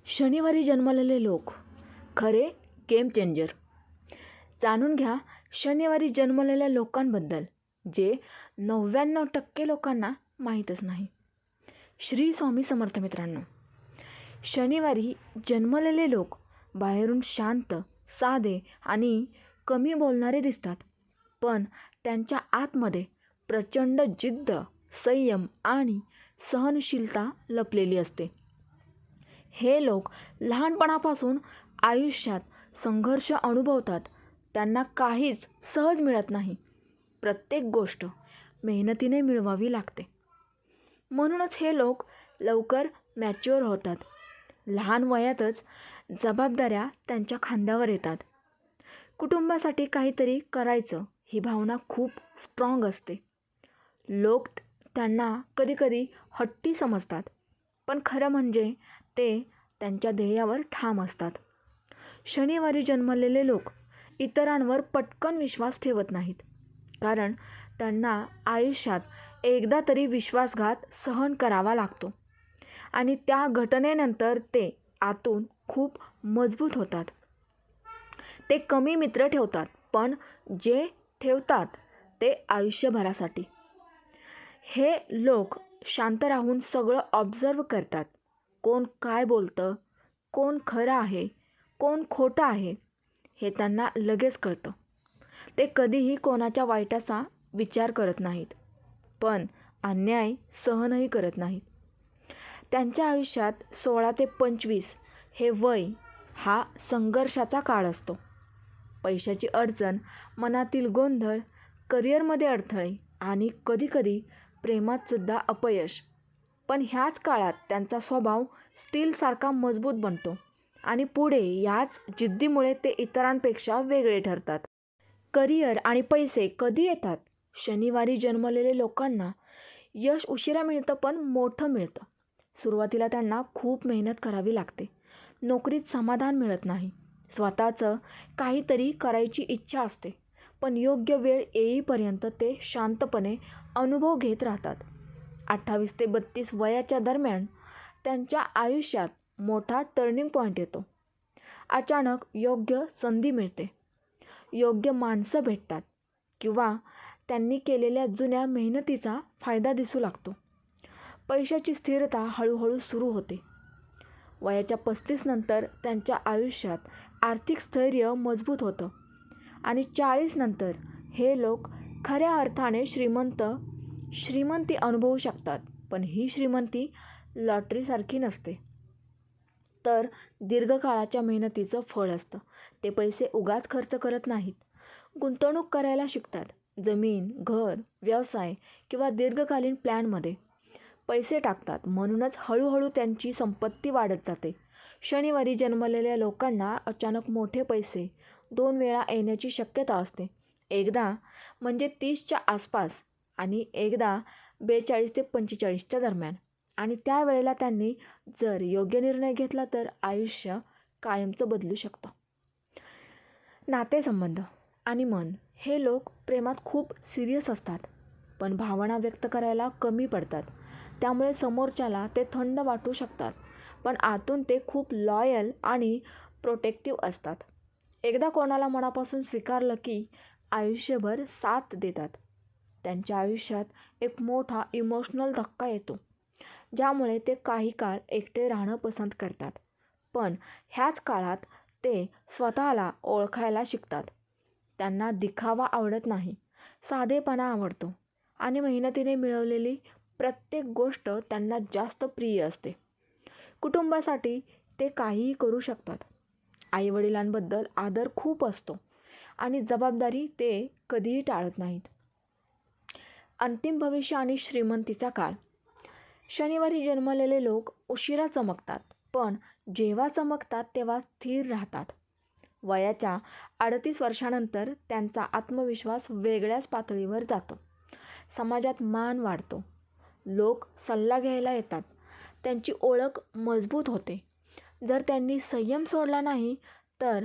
शनिवारी जन्मलेले लोक खरे गेम चेंजर. जाणून घ्या शनिवारी जन्मलेल्या लोकांबद्दल जे 99% लोकांना माहीतच नाही. श्री स्वामी समर्थ. मित्रांनो, शनिवारी जन्मलेले लोक बाहेरून शांत, साधे आणि कमी बोलणारे दिसतात, पण त्यांच्या आतमध्ये प्रचंड जिद्द, संयम आणि सहनशीलता लपलेली असते. हे लोक लहानपणापासून आयुष्यात संघर्ष अनुभवतात. त्यांना काहीच सहज मिळत नाही. प्रत्येक गोष्ट मेहनतीने मिळवावी लागते. म्हणूनच हे लोक लवकर मॅच्युअर होतात. लहान वयातच जबाबदाऱ्या त्यांच्या खांद्यावर येतात. कुटुंबासाठी काहीतरी करायचं ही भावना खूप स्ट्रॉंग असते. लोक त्यांना कधीकधी हट्टी समजतात, पण खरं म्हणजे ते त्यांच्या ध्येयावर ठाम असतात. शनिवारी जन्मलेले लोक इतरांवर पटकन विश्वास ठेवत नाहीत, कारण त्यांना आयुष्यात एकदा तरी विश्वासघात सहन करावा लागतो आणि त्या घटनेनंतर ते आतून खूप मजबूत होतात. ते कमी मित्र ठेवतात, पण जे ठेवतात ते आयुष्यभरासाठी. हे लोक शांत राहून सगळं ऑब्झर्व करतात. कोण काय बोलतं, कोण खरं आहे, कोण खोटं आहे हे त्यांना लगेच कळतं. ते कधीही कोणाच्या वाईटाचा विचार करत नाहीत, पण अन्याय सहनही करत नाहीत. त्यांच्या आयुष्यात 16 ते 25 हे वय हा संघर्षाचा काळ असतो. पैशाची अडचण, मनातील गोंधळ, करिअरमध्ये अडथळे आणि कधीकधी प्रेमातसुद्धा अपयश. पण ह्याच काळात त्यांचा स्वभाव स्टीलसारखा मजबूत बनतो आणि पुढे याच जिद्दीमुळे ते इतरांपेक्षा वेगळे ठरतात. करिअर आणि पैसे कधी येतात? शनिवारी जन्मलेले लोकांना यश उशिरा मिळतं, पण मोठं मिळतं. सुरुवातीला त्यांना खूप मेहनत करावी लागते. नोकरीत समाधान मिळत नाही. स्वतःचं काहीतरी करायची इच्छा असते, पण योग्य वेळ येईपर्यंत ते शांतपणे अनुभव घेत राहतात. 28 ते 32 वयाच्या दरम्यान त्यांच्या आयुष्यात मोठा टर्निंग पॉईंट येतो. अचानक योग्य संधी मिळते, योग्य माणसं भेटतात किंवा त्यांनी केलेल्या जुन्या मेहनतीचा फायदा दिसू लागतो. पैशाची स्थिरता हळूहळू सुरू होते. वयाच्या 35 नंतर त्यांच्या आयुष्यात आर्थिक स्थैर्य मजबूत होतं आणि 40 नंतर हे लोक खऱ्या अर्थाने श्रीमंती अनुभवू शकतात. पण ही श्रीमंती लॉटरीसारखी नसते, तर दीर्घकाळाच्या मेहनतीचं फळ असतं. ते पैसे उगाच खर्च करत नाहीत. गुंतवणूक करायला शिकतात. जमीन, घर, व्यवसाय किंवा दीर्घकालीन प्लॅनमध्ये पैसे टाकतात. म्हणूनच हळूहळू त्यांची संपत्ती वाढत जाते. शनिवारी जन्मलेल्या लोकांना अचानक मोठे पैसे 2 वेळा येण्याची शक्यता असते. एकदा म्हणजे 30च्या आसपास आणि एकदा 42 ते 45च्या दरम्यान. आणि त्यावेळेला त्यांनी जर योग्य निर्णय घेतला तर आयुष्य कायमचं बदलू शकतं. नातेसंबंध आणि मन. हे लोक प्रेमात खूप सिरियस असतात, पण भावना व्यक्त करायला कमी पडतात. त्यामुळे समोरच्याला ते थंड वाटू शकतात, पण आतून ते खूप लॉयल आणि प्रोटेक्टिव्ह असतात. एकदा कोणाला मनापासून स्वीकारलं की आयुष्यभर साथ देतात. त्यांच्या आयुष्यात एक मोठा इमोशनल धक्का येतो, ज्यामुळे ते काही काळ एकटे राहणं पसंत करतात. पण ह्याच काळात ते स्वतःला ओळखायला शिकतात. त्यांना दिखावा आवडत नाही, साधेपणा आवडतो आणि मेहनतीने मिळवलेली प्रत्येक गोष्ट त्यांना जास्त प्रिय असते. कुटुंबासाठी ते काहीही करू शकतात. आईवडिलांबद्दल आदर खूप असतो आणि जबाबदारी ते कधीही टाळत नाहीत. अंतिम भविष्य आणि श्रीमंतीचा काळ. शनिवारी जन्मलेले लोक उशिरा चमकतात, पण जेव्हा चमकतात तेव्हा स्थिर राहतात. वयाच्या 38 वर्षानंतर त्यांचा आत्मविश्वास वेगळ्याच पातळीवर जातो. समाजात मान वाढतो. लोक सल्ला घ्यायला येतात. त्यांची ओळख मजबूत होते. जर त्यांनी संयम सोडला नाही तर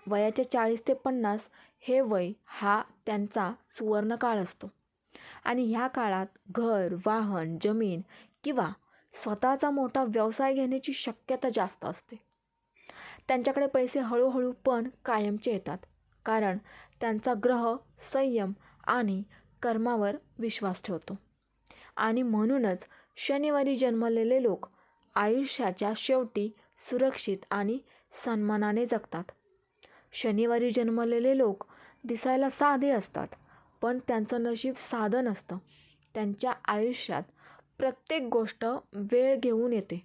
वयाच्या 40 ते 50 हे वय हा त्यांचा सुवर्णकाळ असतो आणि ह्या काळात घर, वाहन, जमीन किंवा स्वतःचा मोठा व्यवसाय घेण्याची शक्यता जास्त असते. त्यांच्याकडे पैसे हळूहळू पण कायमचे येतात, कारण त्यांचा ग्रह संयम आणि कर्मावर विश्वास ठेवतो. आणि म्हणूनच शनिवारी जन्मलेले लोक आयुष्याच्या शेवटी सुरक्षित आणि सन्मानाने जगतात. शनिवारी जन्मलेले लोक दिसायला साधे असतात, पण त्यांचं नशीब साधं नसतं. त्यांच्या आयुष्यात प्रत्येक गोष्ट वेळ घेऊन येते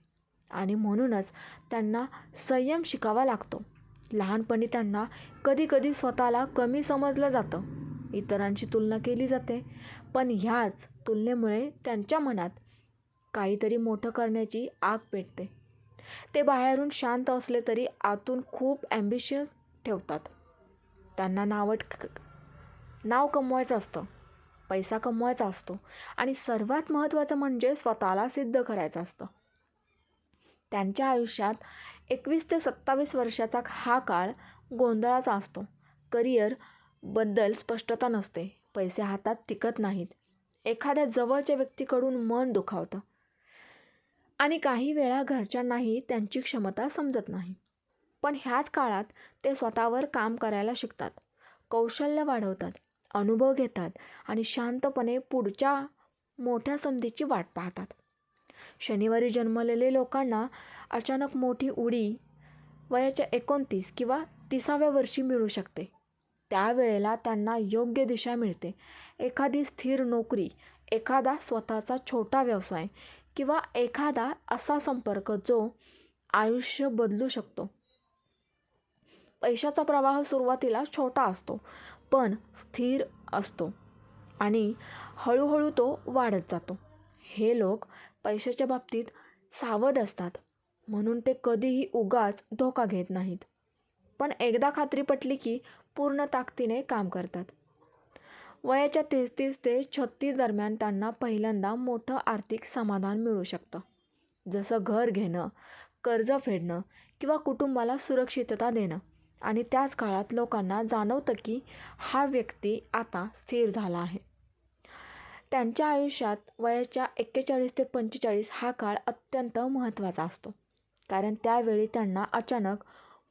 आणि म्हणूनच त्यांना संयम शिकावा लागतो. लहानपणी त्यांना कधीकधी स्वतःला कमी समजलं जातं, इतरांशी तुलना केली जाते, पण ह्याच तुलनेमुळे त्यांच्या मनात काहीतरी मोठं करण्याची आग पेटते. ते बाहेरून शांत असले तरी आतून खूप ॲम्बिशियस ठेवतात. त्यांना नाव कमवायचं असतं, पैसा कमवायचा असतो आणि सर्वात महत्त्वाचं म्हणजे स्वतःला सिद्ध करायचं असतं. त्यांच्या आयुष्यात 21 ते 27 वर्षाचा हा काळ गोंधळाचा असतो. करिअरबद्दल स्पष्टता नसते, पैसे हातात टिकत नाहीत, एखाद्या जवळच्या व्यक्तीकडून मन दुखावतं आणि काही वेळा घरच्यांनाही त्यांची क्षमता समजत नाही. पण ह्याच काळात ते स्वतःवर काम करायला शिकतात, कौशल्य वाढवतात, अनुभव घेतात आणि शांतपणे पुढच्या मोठ्या संधीची वाट पाहतात. शनिवारी जन्मलेले लोकांना अचानक मोठी उडी वयाच्या 29 किंवा 30व्या वर्षी मिळू शकते. त्यावेळेला त्यांना योग्य दिशा मिळते. एखादी स्थिर नोकरी, एखादा स्वतःचा छोटा व्यवसाय किंवा एखादा असा संपर्क जो आयुष्य बदलू शकतो. पैशाचा प्रवाह सुरुवातीला छोटा असतो, पण स्थिर असतो आणि हळूहळू तो वाढत जातो. हे लोक पैशाच्या बाबतीत सावध असतात, म्हणून ते कधीही उगाच धोका घेत नाहीत. पण एकदा खात्री पटली की पूर्ण ताकदीने काम करतात. वयाच्या 33 ते 36 दरम्यान त्यांना पहिल्यांदा मोठं आर्थिक समाधान मिळू शकतं, जसं घर घेणं, कर्ज फेडणं किंवा कुटुंबाला सुरक्षितता देणं. आणि त्याच काळात लोकांना जाणवतं की हा व्यक्ती आता स्थिर झाला आहे. त्यांच्या आयुष्यात वयाच्या 41 ते 45 हा काळ अत्यंत महत्त्वाचा असतो, कारण त्यावेळी त्यांना अचानक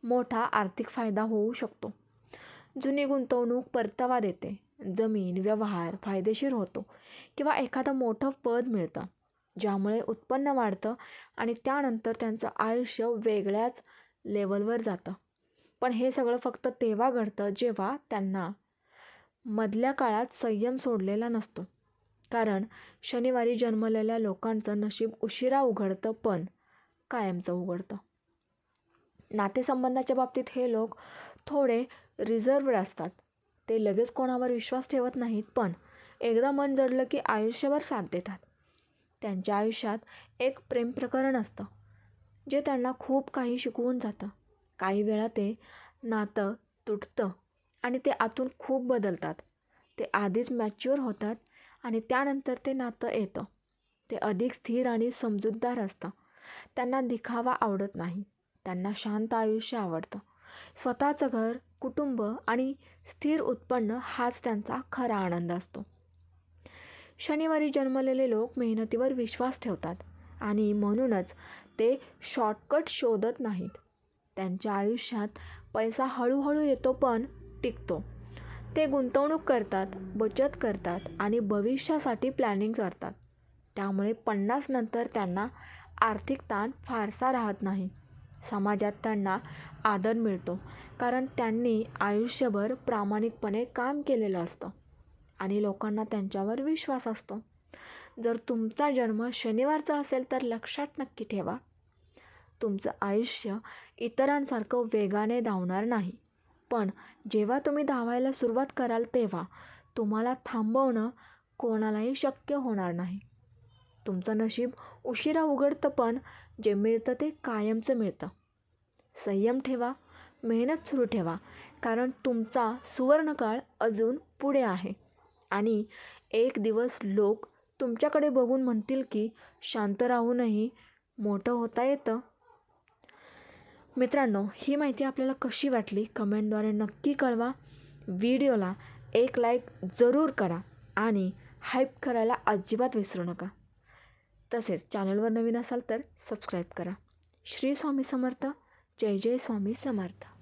मोठा आर्थिक फायदा होऊ शकतो. जुनी गुंतवणूक परतावा देते, जमीन व्यवहार फायदेशीर होतो किंवा एखादं मोठं पद मिळतं, ज्यामुळे उत्पन्न वाढतं आणि त्यानंतर त्यांचं आयुष्य वेगळ्याच लेवलवर जातं. पण हे सगळं फक्त तेव्हा घडतं जेव्हा त्यांना मधल्या काळात संयम सोडलेला नसतो, कारण शनिवारी जन्मलेल्या लोकांचं नशीब उशिरा उघडतं पण कायमचं उघडतं. नातेसंबंधाच्या बाबतीत हे लोक थोडे रिझर्व्ड असतात. ते लगेच कोणावर विश्वास ठेवत नाहीत, पण एकदा मन जडलं की आयुष्यभर साथ देतात. त्यांच्या आयुष्यात एक प्रेम प्रकरण असतं, जे त्यांना खूप काही शिकवून जातं. काही वेळा ते नातं तुटतं आणि ते आतून खूप बदलतात. ते आधीच मॅच्युअर होतात आणि त्यानंतर ते नातं येतं. ते अधिक स्थिर आणि समजूतदार असतं. त्यांना दिखावा आवडत नाही, त्यांना शांत आयुष्य आवडतं. स्वतःचं घर, कुटुंब आणि स्थिर उत्पन्न हाच त्यांचा खरा आनंद असतो. शनिवारी जन्मलेले लोक मेहनतीवर विश्वास ठेवतात आणि म्हणूनच ते शॉर्टकट शोधत नाहीत. त्यांच्या आयुष्यात पैसा हळूहळू येतो पण टिकतो. ते गुंतवणूक करतात, बचत करतात आणि भविष्यासाठी प्लॅनिंग करतात. त्यामुळे 50 नंतर त्यांना आर्थिक ताण फारसा राहत नाही. समाजात त्यांना आदर मिळतो, कारण त्यांनी आयुष्यभर प्रामाणिकपणे काम केलेलं असतं आणि लोकांना त्यांच्यावर विश्वास असतो. जर तुमचा जन्म शनिवारचा असेल तर लक्षात नक्की ठेवा, तुमचं आयुष्य इतरांसारखं वेगाने धावणार नाही. पण जेव्हा तुम्ही धावायला सुरुवात कराल तेव्हा तुम्हाला थांबवणं कोणालाही शक्य होणार नाही. तुमचं नशीब उशिरा उघडतं, पण जे मिळतं ते कायमचं मिळतं. संयम ठेवा, मेहनत सुरू ठेवा, कारण तुमचा सुवर्णकाळ अजून पुढे आहे आणि एक दिवस लोक तुमच्याकडे बघून म्हणतील की शांत राहूनही मोठं होता येतं. मित्रांनो, ही माहिती आपल्याला कशी वाटली कमेंटद्वारे नक्की कळवा. व्हिडिओला एक लाईक जरूर करा आणि हाईप करायला अजिबात विसरू नका. तसेच चॅनलवर नवीन असाल तर सबस्क्राईब करा. श्री स्वामी समर्थ. जय जय स्वामी समर्थ.